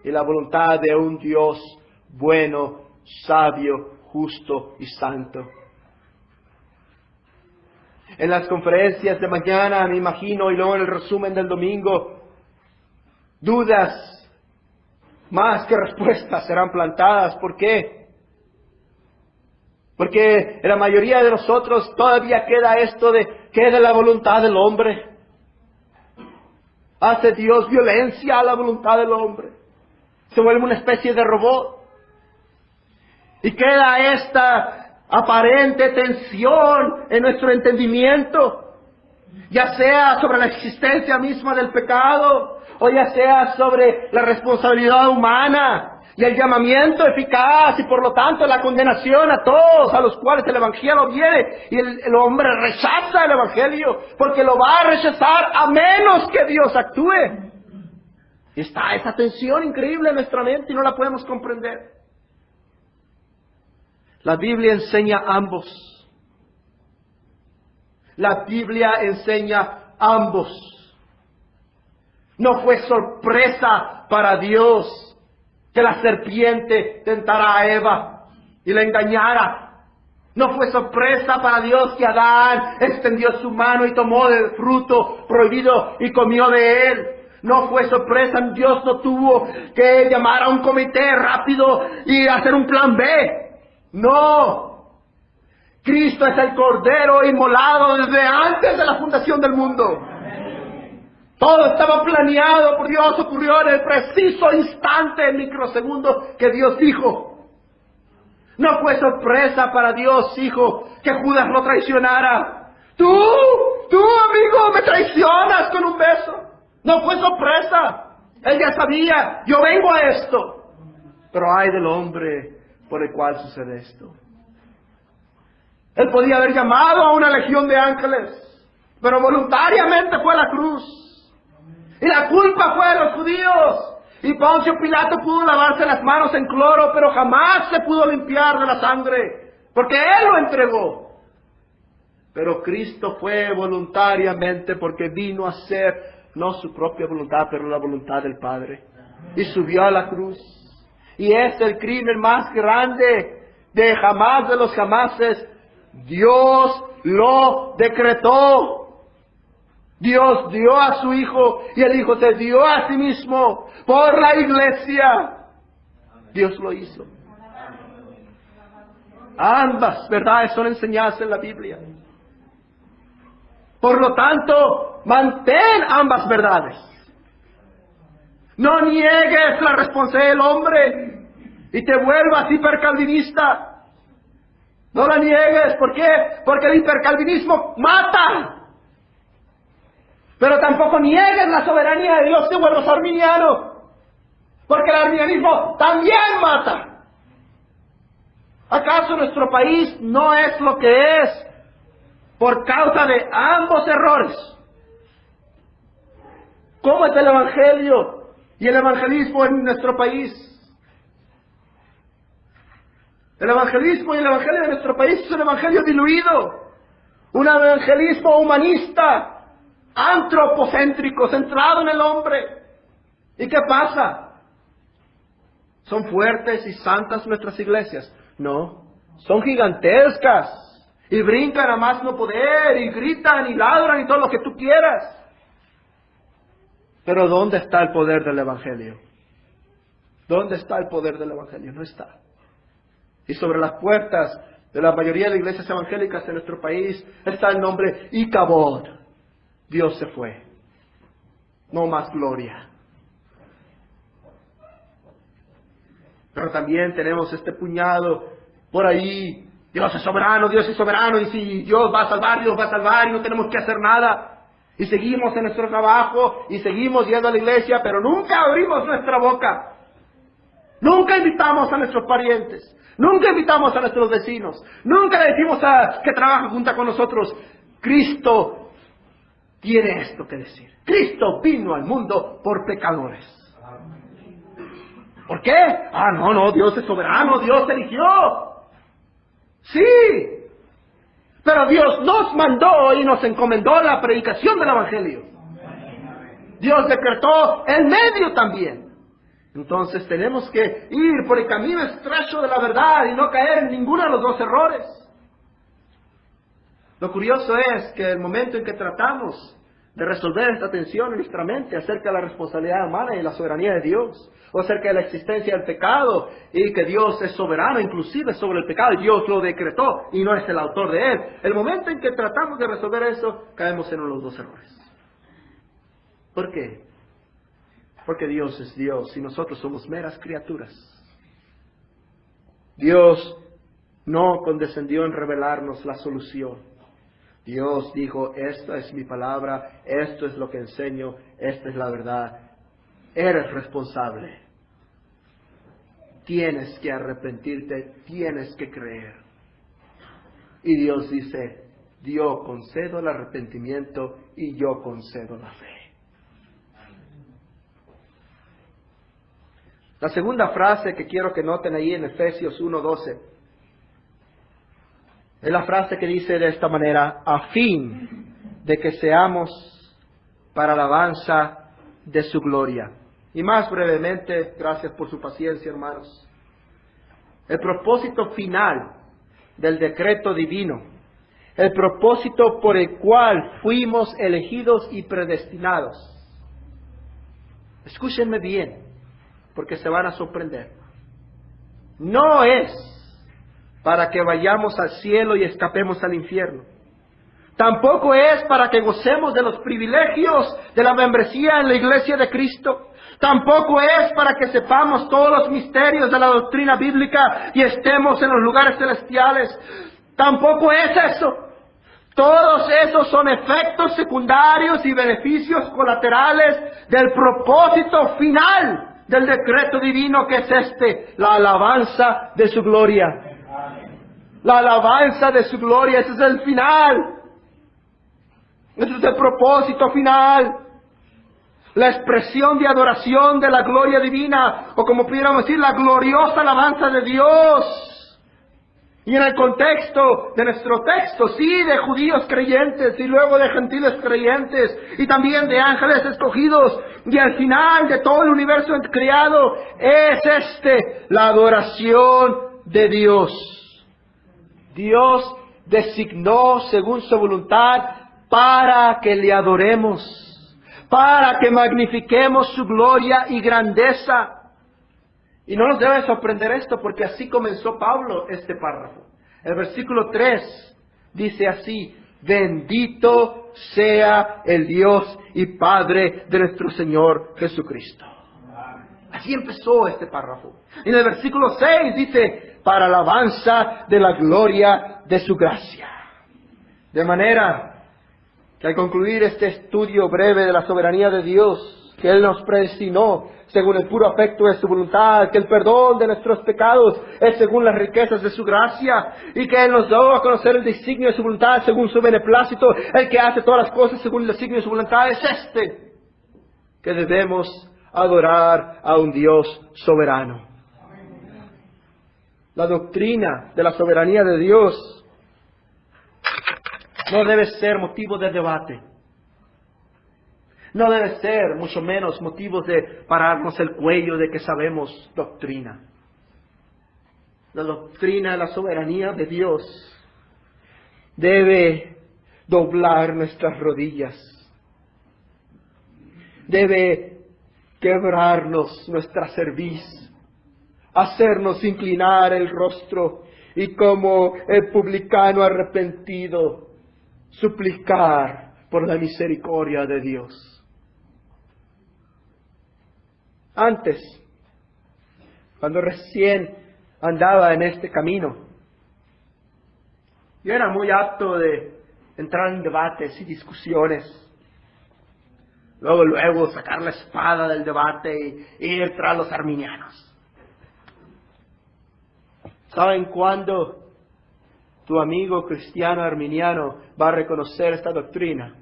y la voluntad de un Dios bueno, sabio, justo y santo. En las conferencias de mañana, me imagino, y luego en el resumen del domingo, dudas más que respuestas serán plantadas. ¿Por qué? Porque en la mayoría de nosotros todavía queda esto de ¿qué de la voluntad del hombre? ¿Hace Dios violencia a la voluntad del hombre? ¿Se vuelve una especie de robot? Y queda esta aparente tensión en nuestro entendimiento, ya sea sobre la existencia misma del pecado, o ya sea sobre la responsabilidad humana y el llamamiento eficaz, y por lo tanto la condenación a todos a los cuales el Evangelio viene, y el hombre rechaza el Evangelio, porque lo va a rechazar a menos que Dios actúe. Y está esa tensión increíble en nuestra mente y no la podemos comprender. La Biblia enseña ambos. La Biblia enseña ambos. No fue sorpresa para Dios que la serpiente tentara a Eva y la engañara. No fue sorpresa para Dios que Adán extendió su mano y tomó del fruto prohibido y comió de él. No fue sorpresa, Dios no tuvo que llamar a un comité rápido y hacer un plan B. No. Cristo es el Cordero inmolado desde antes de la fundación del mundo. Todo estaba planeado por Dios, ocurrió en el preciso instante, el microsegundo que Dios dijo. No fue sorpresa para Dios, hijo, que Judas lo traicionara. Tú amigo, me traicionas con un beso. No fue sorpresa. Él ya sabía, yo vengo a esto. Pero ay del hombre por el cual sucede esto. Él podía haber llamado a una legión de ángeles, pero voluntariamente fue a la cruz. Y la culpa fue de los judíos. Y Poncio Pilato pudo lavarse las manos en cloro, pero jamás se pudo limpiar de la sangre, porque Él lo entregó. Pero Cristo fue voluntariamente, porque vino a hacer no su propia voluntad, pero la voluntad del Padre. Y subió a la cruz. Y es el crimen más grande de jamás de los jamases. Dios lo decretó. Dios dio a su Hijo y el Hijo se dio a sí mismo por la iglesia. Dios lo hizo. Ambas verdades son enseñadas en la Biblia. Por lo tanto, mantén ambas verdades. No niegues la responsabilidad del hombre. y te vuelvas hipercalvinista. No la niegues. ¿Por qué? Porque el hipercalvinismo mata. Pero tampoco niegues la soberanía de Dios, te vuelvas arminiano. Porque el arminianismo también mata. ¿Acaso nuestro país no es lo que es por causa de ambos errores? ¿Cómo es el evangelio y el evangelismo en nuestro país? El evangelismo y el evangelio de nuestro país es un evangelio diluido. Un evangelismo humanista, antropocéntrico, centrado en el hombre. ¿Y qué pasa? ¿Son fuertes y santas nuestras iglesias? No, son gigantescas. Y brincan a más no poder, y gritan y ladran y todo lo que tú quieras. Pero ¿dónde está el poder del evangelio? ¿Dónde está el poder del evangelio? No está. Y sobre las puertas de la mayoría de iglesias evangélicas de nuestro país está el nombre Icabod. Dios se fue. No más gloria. Pero también tenemos este puñado por ahí. Dios es soberano, y si Dios va a salvar, Dios va a salvar, y no tenemos que hacer nada. Y seguimos en nuestro trabajo, y seguimos yendo a la iglesia, pero nunca abrimos nuestra boca. Nunca invitamos a nuestros parientes. Nunca invitamos a nuestros vecinos. Nunca le decimos a que trabaja junto con nosotros: Cristo tiene esto que decir. Cristo vino al mundo por pecadores. ¿Por qué? No, Dios es soberano, Dios eligió. Sí, pero Dios nos mandó y nos encomendó la predicación del evangelio. Dios decretó el medio también. Entonces tenemos que ir por el camino estrecho de la verdad y no caer en ninguno de los dos errores. Lo curioso es que el momento en que tratamos de resolver esta tensión en nuestra mente acerca de la responsabilidad humana y la soberanía de Dios, o acerca de la existencia del pecado y que Dios es soberano inclusive sobre el pecado y Dios lo decretó y no es el autor de él, el momento en que tratamos de resolver eso, caemos en uno de los dos errores. ¿Por qué? Porque Dios es Dios y nosotros somos meras criaturas. Dios no condescendió en revelarnos la solución. Dios dijo: esta es mi palabra, esto es lo que enseño, esta es la verdad. Eres responsable. Tienes que arrepentirte, tienes que creer. Y Dios dice: yo concedo el arrepentimiento y yo concedo la fe. La segunda frase que quiero que noten ahí en Efesios 1:12 es la frase que dice de esta manera: a fin de que seamos para alabanza de su gloria. Y más brevemente, gracias por su paciencia, hermanos. El propósito final del decreto divino, el propósito por el cual fuimos elegidos y predestinados. Escúchenme bien, porque se van a sorprender. No es para que vayamos al cielo y escapemos al infierno. Tampoco es para que gocemos de los privilegios de la membresía en la iglesia de Cristo. Tampoco es para que sepamos todos los misterios de la doctrina bíblica y estemos en los lugares celestiales. Tampoco es eso. Todos esos son efectos secundarios y beneficios colaterales del propósito final del decreto divino, que es la alabanza de su gloria. La alabanza de su gloria, ese es el final. Ese es el propósito final. La expresión de adoración de la gloria divina, o como pudiéramos decir, la gloriosa alabanza de Dios. Y en el contexto de nuestro texto, sí, de judíos creyentes y luego de gentiles creyentes y también de ángeles escogidos, y al final de todo el universo creado, es la adoración de Dios. Dios designó según su voluntad para que le adoremos, para que magnifiquemos su gloria y grandeza. Y no nos debe sorprender esto, porque así comenzó Pablo este párrafo. El versículo 3 dice así: bendito sea el Dios y Padre de nuestro Señor Jesucristo. Así empezó este párrafo. En el versículo 6 dice, para alabanza de la gloria de su gracia. De manera que al concluir este estudio breve de la soberanía de Dios, que Él nos predestinó según el puro afecto de su voluntad, que el perdón de nuestros pecados es según las riquezas de su gracia, y que Él nos dio a conocer el designio de su voluntad según su beneplácito, el que hace todas las cosas según el designio de su voluntad, es que debemos adorar a un Dios soberano. La doctrina de la soberanía de Dios no debe ser motivo de debate. No debe ser, mucho menos, motivos de pararnos el cuello de que sabemos doctrina. La doctrina de la soberanía de Dios debe doblar nuestras rodillas. Debe quebrarnos nuestra cerviz, hacernos inclinar el rostro y como el publicano arrepentido, suplicar por la misericordia de Dios. Antes, cuando recién andaba en este camino, yo era muy apto de entrar en debates y discusiones. Luego sacar la espada del debate y ir tras los arminianos. ¿Saben cuándo tu amigo cristiano arminiano va a reconocer esta doctrina?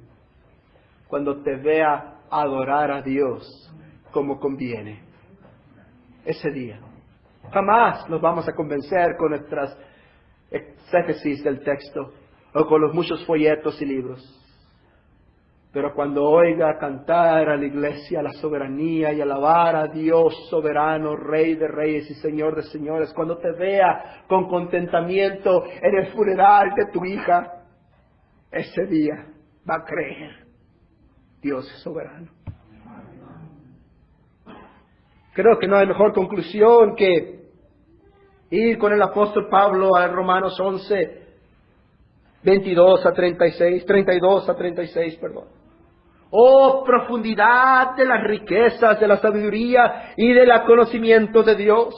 Cuando te vea adorar a Dios como conviene. Ese día. Jamás nos vamos a convencer con nuestras exégesis del texto o con los muchos folletos y libros. Pero cuando oiga cantar a la iglesia la soberanía y alabar a Dios soberano, Rey de reyes y Señor de señores, cuando te vea con contentamiento en el funeral de tu hija, ese día va a creer, Dios es soberano. Creo que no hay mejor conclusión que ir con el apóstol Pablo a Romanos 11, 32 a 36, perdón. Oh, profundidad de las riquezas, de la sabiduría y del conocimiento de Dios.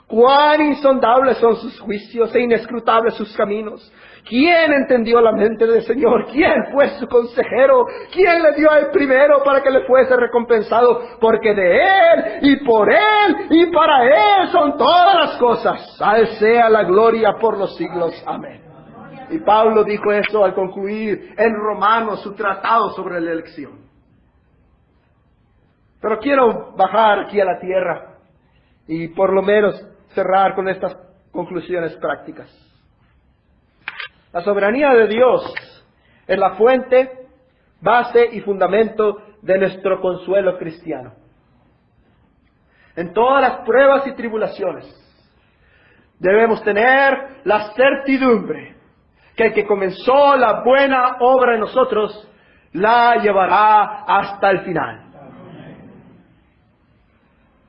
Cuán insondables son sus juicios e inescrutables sus caminos. ¿Quién entendió la mente del Señor? ¿Quién fue su consejero? ¿Quién le dio el primero para que le fuese recompensado? Porque de Él, y por Él, y para Él son todas las cosas. A Él sea la gloria por los siglos. Amén. Y Pablo dijo eso al concluir en Romanos su tratado sobre la elección. Pero quiero bajar aquí a la tierra y por lo menos cerrar con estas conclusiones prácticas. La soberanía de Dios es la fuente, base y fundamento de nuestro consuelo cristiano. En todas las pruebas y tribulaciones debemos tener la certidumbre que el que comenzó la buena obra en nosotros la llevará hasta el final.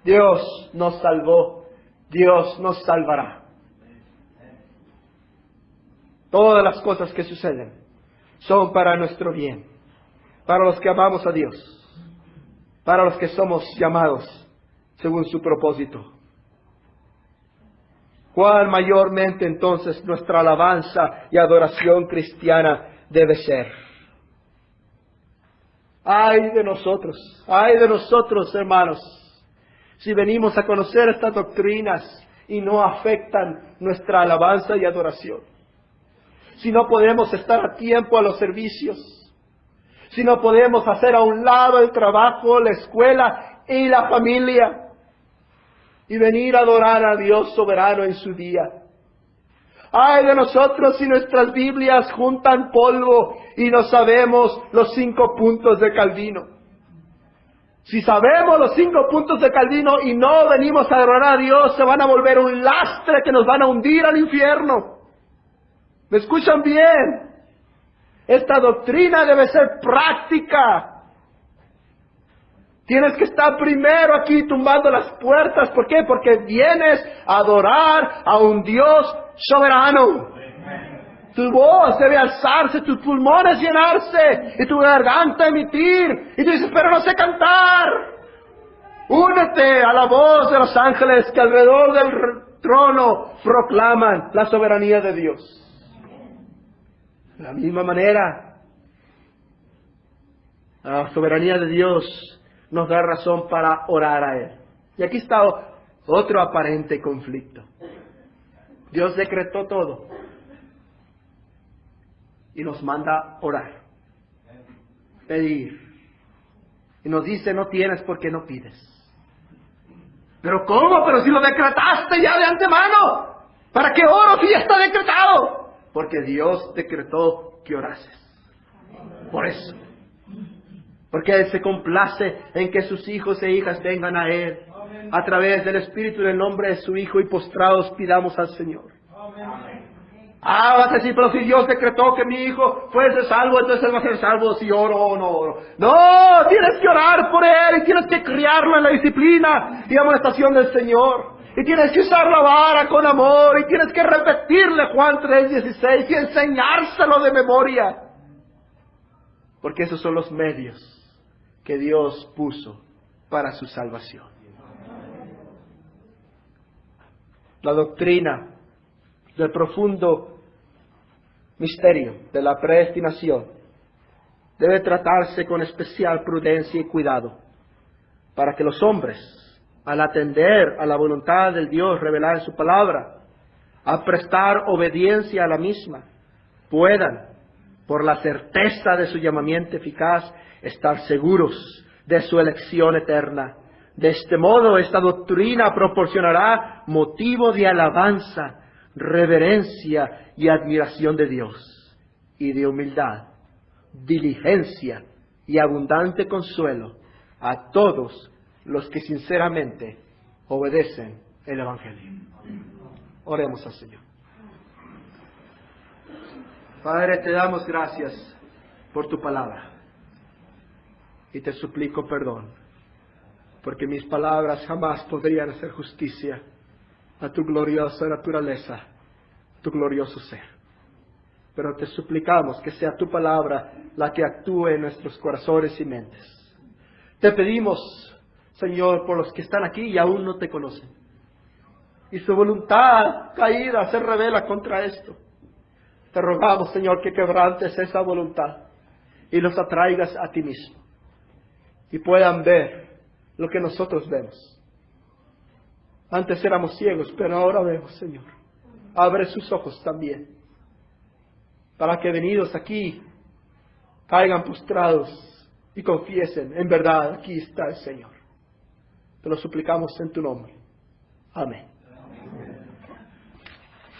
Dios nos salvó, Dios nos salvará. Todas las cosas que suceden son para nuestro bien, para los que amamos a Dios, para los que somos llamados según su propósito. ¿Cuál mayormente entonces nuestra alabanza y adoración cristiana debe ser? Ay de nosotros, hermanos, si venimos a conocer estas doctrinas y no afectan nuestra alabanza y adoración. Si no podemos estar a tiempo a los servicios, si no podemos hacer a un lado el trabajo, la escuela y la familia, y venir a adorar a Dios soberano en su día. Ay de nosotros si nuestras Biblias juntan polvo y no sabemos los 5 puntos de Calvino. Si sabemos los 5 puntos de Calvino y no venimos a adorar a Dios, se van a volver un lastre que nos van a hundir al infierno. ¿Me escuchan bien? Esta doctrina debe ser práctica. Tienes que estar primero aquí tumbando las puertas. ¿Por qué? Porque vienes a adorar a un Dios soberano. Tu voz debe alzarse, tus pulmones llenarse y tu garganta emitir. Y tú dices, pero no sé cantar. Únete a la voz de los ángeles que alrededor del trono proclaman la soberanía de Dios. De la misma manera, la soberanía de Dios nos da razón para orar a Él. Y aquí está otro aparente conflicto. Dios decretó todo y nos manda orar, pedir. Y nos dice, no tienes porque no pides. ¿Pero cómo? Pero si lo decretaste ya de antemano. ¿Para qué oro si ya está decretado? Porque Dios decretó que orases. Por eso. Porque Él se complace en que sus hijos e hijas vengan a Él a través del Espíritu en el nombre de su Hijo y postrados pidamos al Señor. Vas a decir, pero si Dios decretó que mi hijo fuese salvo, entonces él va a ser salvo si oro o no oro. No, tienes que orar por él y tienes que criarlo en la disciplina y amonestación del Señor. Y tienes que usar la vara con amor y tienes que repetirle Juan 3:16 y enseñárselo de memoria. Porque esos son los medios que Dios puso para su salvación. La doctrina del profundo misterio de la predestinación debe tratarse con especial prudencia y cuidado, para que los hombres, al atender a la voluntad del Dios revelada en su palabra, a prestar obediencia a la misma, puedan, por la certeza de su llamamiento eficaz, estar seguros de su elección eterna. De este modo, esta doctrina proporcionará motivo de alabanza, reverencia y admiración de Dios, y de humildad, diligencia y abundante consuelo a todos los que sinceramente obedecen el Evangelio. Oremos al Señor. Padre, te damos gracias por tu palabra y te suplico perdón, porque mis palabras jamás podrían hacer justicia a tu gloriosa naturaleza, tu glorioso ser. Pero te suplicamos que sea tu palabra la que actúe en nuestros corazones y mentes. Te pedimos, Señor, por los que están aquí y aún no te conocen, y su voluntad caída se revela contra esto. Te rogamos, Señor, que quebrantes esa voluntad y los atraigas a ti mismo, y puedan ver lo que nosotros vemos. Antes éramos ciegos, pero ahora vemos, Señor. Abre sus ojos también, para que venidos aquí, caigan postrados y confiesen, en verdad, aquí está el Señor. Te lo suplicamos en tu nombre. Amén.